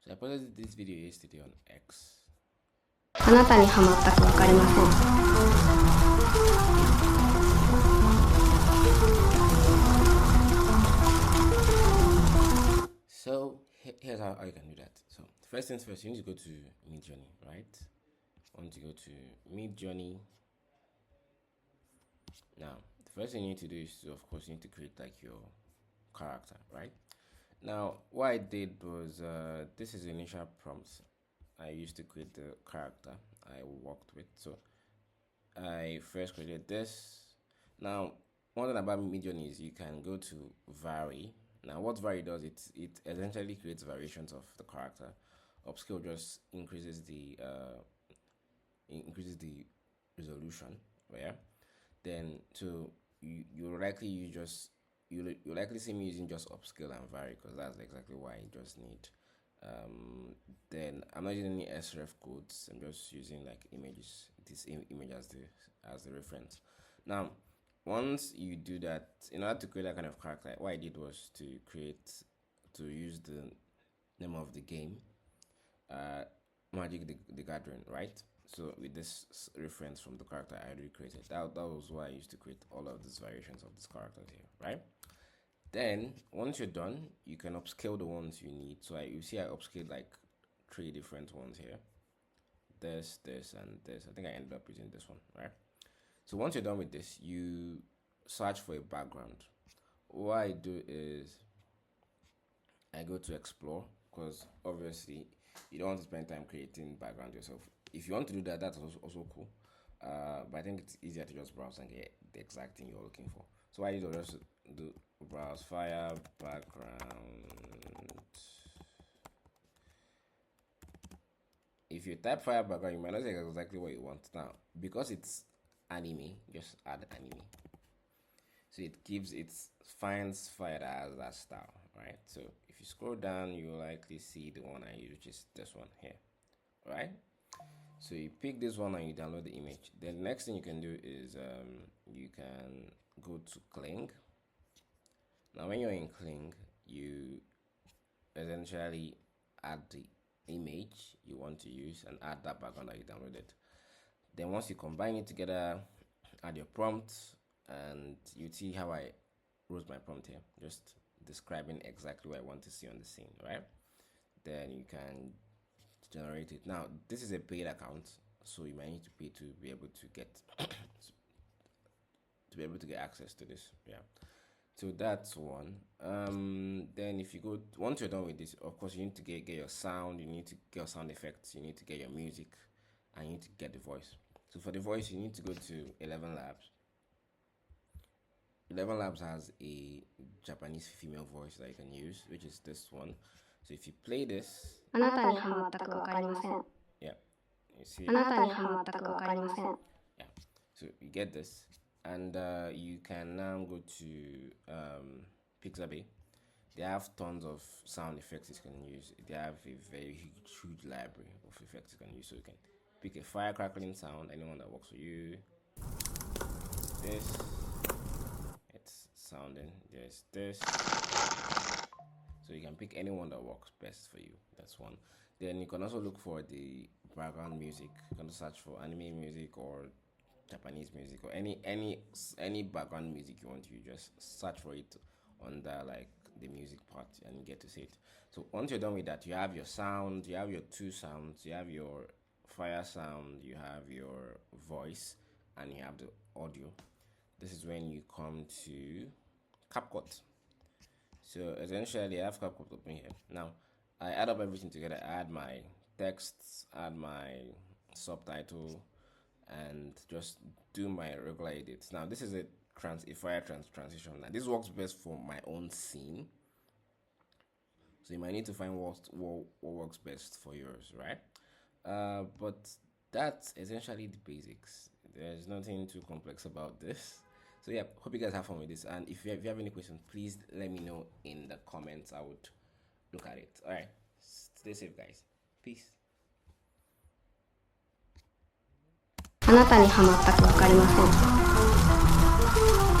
So I posted this video yesterday on X. あなたにハマったかわかりません。So here's how you can do that. So first things first, you need to go to Midjourney, right? Once you go to Midjourney, now the first thing you need to do is to, of course, you need to create like your character, right? Now what I did was this is the initial prompts I used to create the character I worked with. So I first created this. Now one thing about Midjourney is you can go to vary. Now what vary does, it essentially creates variations of the character. Upscale just increases the resolution, yeah. Then so you likely you likely see me using just upscale and vary because that's exactly what I just need. Then I'm not using any sref codes. I'm just using like images, this image as the reference. Now once you do that, in order to create that kind of character, what I did was to use the name of the game, Magic the Gathering, right? So with this reference from the character I already created, that was why I used to create all of these variations of this character here, right? Then once you're done, you can upscale the ones you need. So you see I upscaled like 3 different ones here, this, and this. I think I ended up using this one, right? So once you're done with this, you search for a background. What I do is I go to explore, because obviously you don't want to spend time creating background yourself. If you want to do that, that's also cool. But I think it's easier to just browse and get the exact thing you're looking for. So I need to just do browse fire background. If you type fire background, you might not get exactly what you want. Now because it's anime, just add anime. So it finds fire that has that style, right? So if you scroll down, you'll likely see the one I use, which is this one here, right? So you pick this one and you download the image. Then the next thing you can do is you can go to Kling. Now when you're in Kling, you essentially add the image you want to use and add that background that you downloaded. Then once you combine it together, add your prompt, and you see how I wrote my prompt here, just describing exactly what I want to see on the scene, right? Then you can generate it. Now this is a paid account, so you might need to pay to be able to get access to this, yeah. So that's one. Then if you go, once you're done with this, of course you need to get your sound, you need to get your sound effects, you need to get your music, and you need to get the voice. So for the voice, you need to go to Elevenlabs. Elevenlabs has a Japanese female voice that you can use, which is this one. So if you play this, あなたにハマったかわかりません。 yeah, you see あなたにハマったかわかりません。 yeah, so you get this, and you can now go to Pixabay. They have tons of sound effects you can use. They have a very huge library of effects you can use, so you can pick a fire crackling sound, anyone that works for you. This, it's sounding. There's this. So you can pick anyone that works best for you. That's one. Then you can also look for the background music. You can search for anime music or Japanese music or any background music you want to. You just search for it under like the music part and you get to see it. So once you're done with that, you have your sound, you have your 2 sounds, you have your fire sound, you have your voice, and you have the audio. This is when you come to CapCut. So essentially I have CapCut open here. Now I add up everything together. I add my texts, add my subtitle, and just do my regular edits. Now this is a fire transition. Now this works best for my own scene, so you might need to find what works best for yours, right? But that's essentially the basics. There's nothing too complex about this. So yeah, hope you guys have fun with this, and if you have any questions, please let me know in the comments. I would look at it. All right, stay safe guys. Peace. あなたにハマったかわかりません。